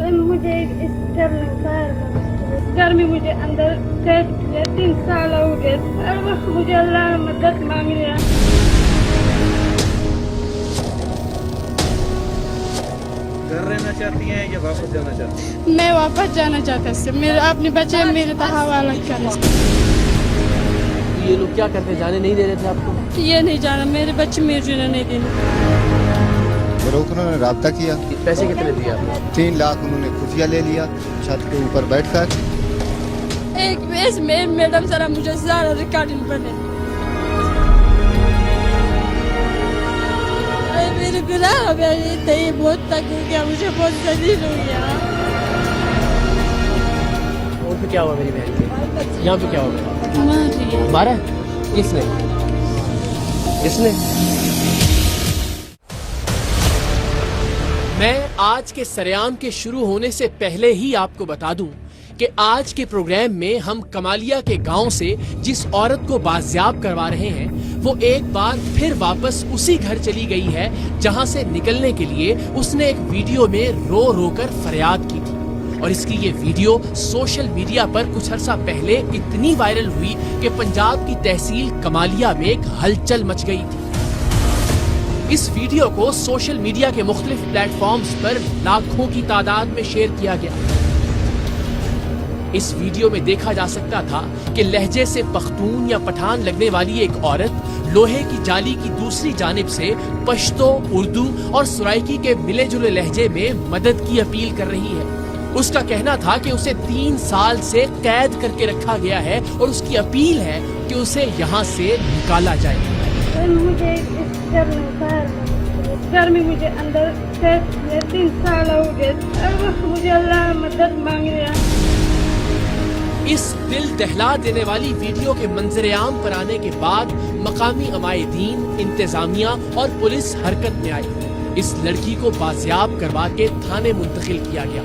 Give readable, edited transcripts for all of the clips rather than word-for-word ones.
مجھے اس گھر میں مجھے اندر قید کیا 3 سال ہو گئے. ہر وقت مجھے اللہ مدد مانگ رہا. گھر رہنا چاہتی ہیں یا واپس جانا چاہتی ہیں؟ میں واپس جانا چاہتا ہوں. میرے اپنے بچے میرے حوالہ کرنا. یہ لوگ کیا کرتے, جانے نہیں دے رہے تھے آپ کو؟ یہ نہیں جانا, میرے بچے میرے جانے نہیں دینا. انہوں نے رابطہ کیا. پیسے کتنے دیے آپ نے؟ 3 لاکھ انہوں نے خفیہ لے لیا چھت کے اوپر بیٹھ کر. ایک ویس میں میڈم ذرا مجھے سارا ریکارڈنگ بنے. میرے گناہ یہ بہت تک ہو گیا, مجھے بہت ذلیل ہو گیا. اور پہ کیا ہوا میری بہن کے؟ یہاں پہ کیا ہوا؟ مارا کس نے؟ میں آج کے سریام کے شروع ہونے سے پہلے ہی آپ کو بتا دوں کہ آج کے پروگرام میں ہم کمالیہ کے گاؤں سے جس عورت کو بازیاب کروا رہے ہیں وہ ایک بار پھر واپس اسی گھر چلی گئی ہے جہاں سے نکلنے کے لیے اس نے ایک ویڈیو میں رو رو کر فریاد کی تھی, اور اس کی یہ ویڈیو سوشل میڈیا پر کچھ عرصہ پہلے اتنی وائرل ہوئی کہ پنجاب کی تحصیل کمالیہ میں ایک ہلچل مچ گئی تھی. اس ویڈیو کو سوشل میڈیا کے مختلف پلیٹ فارمز پر لاکھوں کی تعداد میں شیئر کیا گیا. اس ویڈیو میں دیکھا جا سکتا تھا کہ لہجے سے پختون یا پٹھان لگنے والی ایک عورت لوہے کی جالی کی دوسری جانب سے پشتو, اردو اور سرائکی کے ملے جلے لہجے میں مدد کی اپیل کر رہی ہے. اس کا کہنا تھا کہ اسے 3 سال سے قید کر کے رکھا گیا ہے اور اس کی اپیل ہے کہ اسے یہاں سے نکالا جائے. مجھے اس گھر میں مجھے اندر قید کیا 3 سال ہو گئے. ہر وقت مجھے اللہ مدد مانگ رہا. اس دل دہلا دینے والی ویڈیو کے منظر عام پر آنے کے بعد مقامی عمائدین, انتظامیہ اور پولیس حرکت میں آئی. اس لڑکی کو بازیاب کروا کے تھانے منتقل کیا گیا,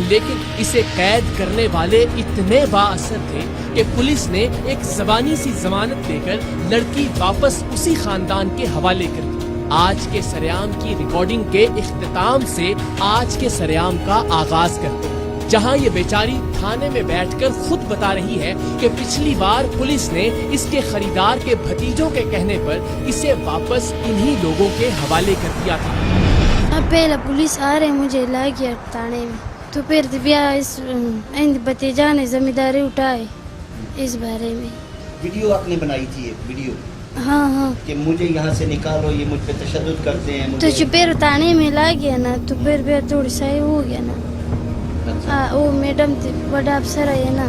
لیکن اسے قید کرنے والے اتنے با اثر تھے کہ پولیس نے ایک زبانی سی ضمانت دے کر لڑکی واپس اسی خاندان کے حوالے کر دی. آج کے سریام کی ریکارڈنگ کے اختتام سے آج کے سریام کا آغاز کرتے ہیں, جہاں یہ بیچاری تھانے میں بیٹھ کر خود بتا رہی ہے کہ پچھلی بار پولیس نے اس کے خریدار کے بھتیجوں کے کہنے پر اسے واپس انہی لوگوں کے حوالے کر دیا تھا. پہلا پولیس آ رہے مجھے لا گیا تھانے میں, تو پھر اس بھتیجا نے ذمہ داری اٹھائی اس بارے میں. ویڈیو آپ نے بنائی تھی, ایک ویڈیو ہاں کہ مجھے یہاں سے نکالو, یہ مجھ پہ تشدد کرتے ہیں. تو پھر تھانے میں لا گیا نا, تو پھر تھوڑی صحیح ہو گیا نا. وہ میڈم تھی بڑا افسر ہے نا,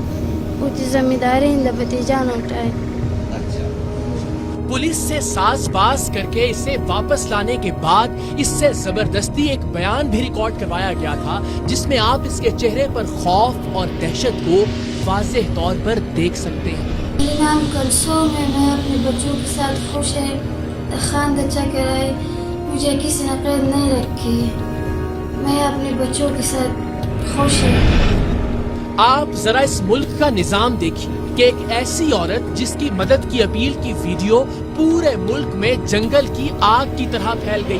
وہ ذمہ داری بھتیجا نے اٹھائی. پولیس سے ساز باز کر کے اسے واپس لانے کے بعد اس سے زبردستی ایک بیان بھی ریکارڈ کروایا گیا تھا جس میں آپ اس کے چہرے پر خوف اور دہشت کو واضح طور پر دیکھ سکتے ہیں. نام کلثوم ہے, میں اپنے بچوں کے ساتھ خوش ہے. خاندان اچھا کرائے, مجھے کسی نے قید نہیں رکھی, میں اپنے بچوں کے ساتھ خوش ہے. آپ ذرا اس ملک کا نظام دیکھیے کہ ایک ایسی عورت جس کی مدد کی اپیل کی ویڈیو پورے ملک میں جنگل کی آگ کی طرح پھیل گئی,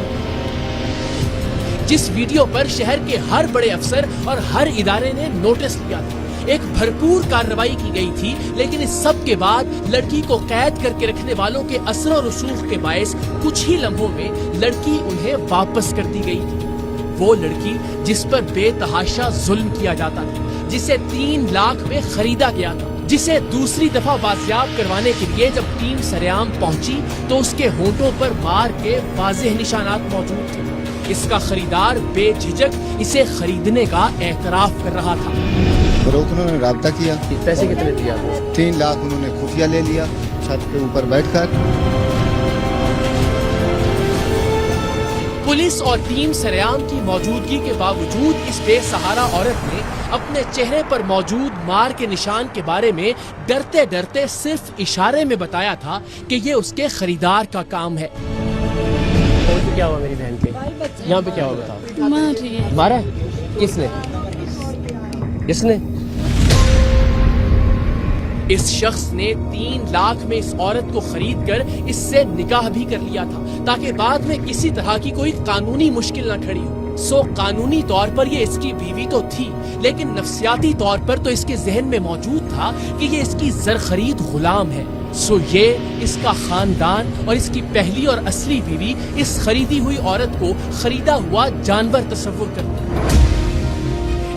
جس ویڈیو پر شہر کے ہر بڑے افسر اور ہر ادارے نے نوٹس لیا تھا. ایک بھرپور کارروائی کی گئی تھی, لیکن اس سب کے بعد لڑکی کو قید کر کے رکھنے والوں کے اثر و رسوخ کے باعث کچھ ہی لمحوں میں لڑکی انہیں واپس کر دی گئی تھی. وہ لڑکی جس پر بے تحاشا ظلم کیا جاتا تھا, جسے 3 لاکھ میں خریدا گیا تھا, جسے دوسری دفعہ بازیاب کروانے کے لیے جب ٹیم سریام پہنچی تو اس کے ہونٹوں پر مار کے واضح نشانات موجود تھے. اس کا خریدار بے جھجک اسے خریدنے کا اعتراف کر رہا تھا. انہوں نے رابطہ کیا. پیسے کتنے دیے آپ نے؟ 3 لاکھ انہوں نے خفیہ لے لیا چھت کے اوپر بیٹھ کر. پولیس اور ٹیم سریام کی موجودگی کے باوجود اس بے سہارا عورت نے اپنے چہرے پر موجود مار کے نشان کے بارے میں ڈرتے ڈرتے صرف اشارے میں بتایا تھا کہ یہ اس کے خریدار کا کام ہے. اور کیا ہوا میری بہن کے؟ یہاں پہ کیا ہوا بتاؤ. مارا کس نے؟ اس شخص نے 3 لاکھ میں اس عورت کو خرید کر اس سے نکاح بھی کر لیا تھا تاکہ بعد میں کسی طرح کی کوئی قانونی مشکل نہ کھڑی ہو. سو قانونی طور پر یہ اس کی بیوی تو تھی، لیکن نفسیاتی طور پر تو اس کے ذہن میں موجود تھا کہ یہ اس کی زر خرید غلام ہے۔ سو یہ اس کا خاندان اور اس کی پہلی اور اصلی بیوی اس خریدی ہوئی عورت کو خریدا ہوا جانور تصور کرتے۔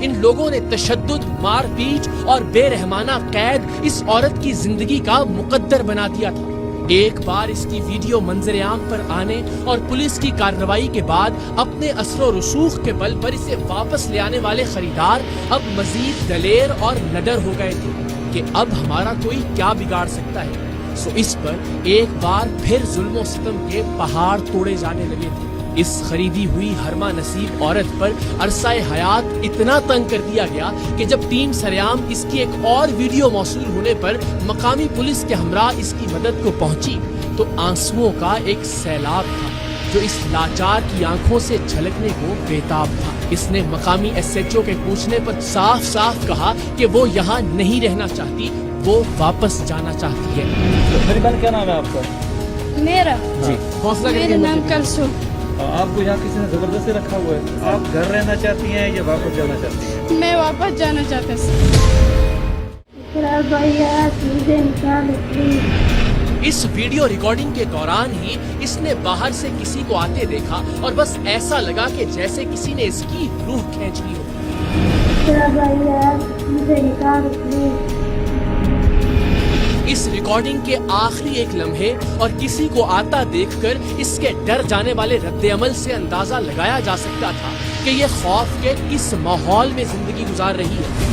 ان لوگوں نے تشدد، مار پیٹ اور بے رحمانہ قید اس عورت کی زندگی کا مقدر بنا دیا تھا۔ ایک بار اس کی ویڈیو منظر عام پر آنے اور پولیس کی کارروائی کے بعد اپنے اثر و رسوخ کے بل پر اسے واپس لے آنے والے خریدار اب مزید دلیر اور نڈر ہو گئے تھے کہ اب ہمارا کوئی کیا بگاڑ سکتا ہے۔ سو اس پر ایک بار پھر ظلم و ستم کے پہاڑ توڑے جانے لگے تھے۔ اس خریدی ہوئی ہرما نصیب عورت پر عرصہ حیات اتنا تنگ کر دیا گیا کہ جب ٹیم سریام اس کی ایک اور ویڈیو موصول ہونے پر مقامی پولیس کے ہمراہ اس کی مدد کو پہنچی تو آنسوؤں کا ایک سیلاب تھا جو اس لاچار کی آنکھوں سے جھلکنے کو بےتاب تھا۔ اس نے مقامی ایس ایچ او کے پوچھنے پر صاف صاف کہا کہ وہ یہاں نہیں رہنا چاہتی، وہ واپس جانا چاہتی ہے۔ میری بہن کیا نام ہے آپ کا؟ میرا جی حوصلہ میرا نام کلثوم۔ آپ کو یہاں کسی نے زبردستی رکھا ہوا ہے؟ آپ گھر رہنا چاہتی ہیں یا واپس جانا چاہتی ہیں؟ میں واپس جانا چاہتا ہوں۔ اس ویڈیو ریکارڈنگ کے دوران ہی اس نے باہر سے کسی کو آتے دیکھا اور بس ایسا لگا کہ جیسے کسی نے اس کی روح کھینچ لی ہو۔ اس ریکارڈنگ کے آخری ایک لمحے اور کسی کو آتا دیکھ کر اس کے ڈر جانے والے رد عمل سے اندازہ لگایا جا سکتا تھا کہ یہ خوف کے کس ماحول میں زندگی گزار رہی ہے۔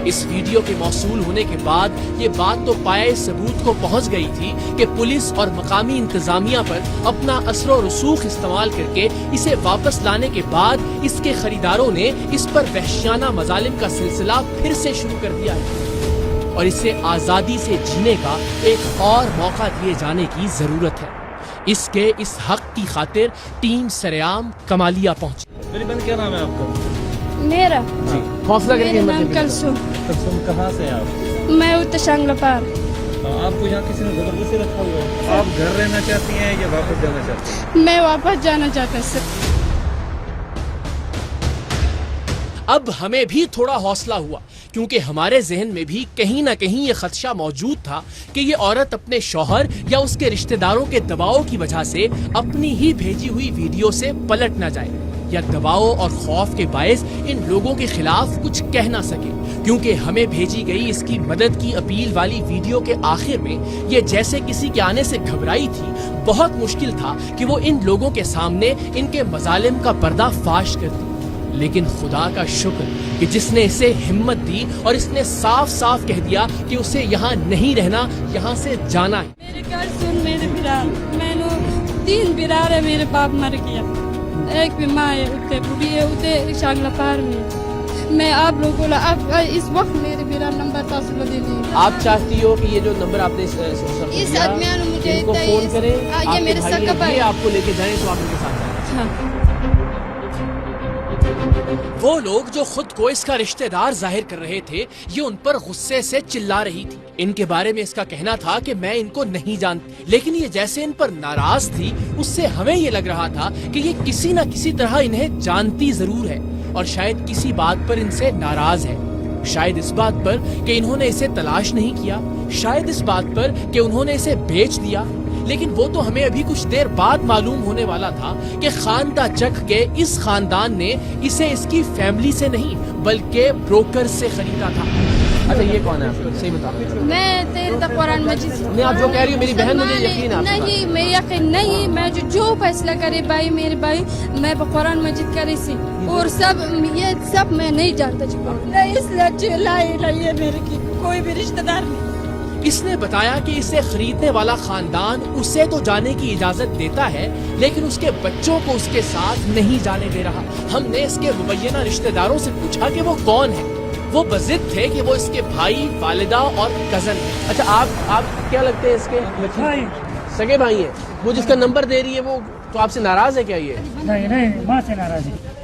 اس ویڈیو کے موصول ہونے کے بعد یہ بات تو پائے ثبوت کو پہنچ گئی تھی کہ پولیس اور مقامی انتظامیہ پر اپنا اثر و رسوخ استعمال کر کے اسے واپس لانے کے بعد اس کے خریداروں نے اس پر وحشیانہ مظالم کا سلسلہ پھر سے شروع کر دیا ہے اور اسے آزادی سے جینے کا ایک اور موقع دیے جانے کی ضرورت ہے۔ اس کے اس حق کی خاطر ٹیم سریام کمالیہ پہنچی۔ میری بہن کیا نام ہے آپ کا؟ میرا جی حوصلہ میرا نام کلثوم۔ تم کہاں سے ہیں آپ؟ میں اتشانگ لپار۔ آپ کو یہاں کسی نے زبردستی رکھا ہوا ہے؟ آپ گھر رہنا چاہتی ہیں یا واپس جانا چاہتی ہیں؟ میں واپس جانا چاہتا ہوں۔ اب ہمیں بھی تھوڑا حوصلہ ہوا کیونکہ ہمارے ذہن میں بھی کہیں نہ کہیں یہ خدشہ موجود تھا کہ یہ عورت اپنے شوہر یا اس کے رشتہ داروں کے دباؤ کی وجہ سے اپنی ہی بھیجی ہوئی ویڈیو سے پلٹ نہ جائے یا دباؤ اور خوف کے باعث ان لوگوں کے خلاف کچھ کہہ نہ سکے، کیونکہ ہمیں بھیجی گئی اس کی مدد کی اپیل والی ویڈیو کے آخر میں یہ جیسے کسی کے آنے سے گھبرائی تھی۔ بہت مشکل تھا کہ وہ ان لوگوں کے سامنے ان کے مظالم کا پردہ فاش کرتی، لیکن خدا کا شکر کہ جس نے اسے ہمت دی اور اس نے صاف صاف کہہ دیا کہ اسے یہاں نہیں رہنا، یہاں سے جانا ہے۔ میرے گھر سن میرے برار، میں نے 3 برار ہے، میرے باپ مر گیا، ایک بھی ماں ہے، اتنے بڑھی ہے، اتنے شانگلا پار میں۔ میں آپ لوگوں اب اس وقت میرے برار نمبر تاثر دے دی۔ آپ چاہتی ہو کہ یہ جو نمبر آپ نے اس آدمیاں نے مجھے ان کو فون کریں، یہ میرے سکا بھائی آپ کو لے کے جائیں تو آپ ان کے ساتھ جائیں۔ ہاں۔ وہ لوگ جو خود کو اس کا رشتہ دار ظاہر کر رہے تھے یہ ان پر غصے سے چلا رہی تھی۔ ان کے بارے میں اس کا کہنا تھا کہ میں ان کو نہیں جانتی، لیکن یہ جیسے ان پر ناراض تھی اس سے ہمیں یہ لگ رہا تھا کہ یہ کسی نہ کسی طرح انہیں جانتی ضرور ہے اور شاید کسی بات پر ان سے ناراض ہے، شاید اس بات پر کہ انہوں نے اسے تلاش نہیں کیا، شاید اس بات پر کہ انہوں نے اسے بیچ دیا، لیکن وہ تو ہمیں ابھی کچھ دیر بعد معلوم ہونے والا تھا کہ خاندہ چک کے اس خاندان نے اسے اس کی فیملی سے نہیں بلکہ بروکر سے خریدا تھا۔ اچھا یہ کون ہے آپ کو صحیح بتا؟ میں تیرے تک قرآن مجید نہیں، آپ جو کہہ رہی ہو میری بہن، مجھے یقین ہے آپ کی بات۔ نہیں، میں یقین نہیں، میں جو فیصلہ کرے بھائی میرے بھائی، میں قرآن مجید کرے سی اور سب یہ سب میں نہیں جانتا نہیں، اس لیے لائے میرے کی کوئی بھی رشتہ دار نہیں۔ اس نے بتایا کہ اسے خریدنے والا خاندان اسے تو جانے کی اجازت دیتا ہے لیکن اس کے بچوں کو اس کے ساتھ نہیں جانے دے رہا۔ ہم نے اس کے مبینہ رشتہ داروں سے پوچھا کہ وہ کون ہے، وہ بضد تھے کہ وہ اس کے بھائی، والدہ اور کزن ہیں۔ اچھا آپ کیا لگتے ہیں اس کے سگے بھائی ہیں؟ وہ جس کا نمبر دے رہی ہے وہ تو آپ سے ناراض ہے کیا؟ یہ نہیں ماں سے ناراض ہے۔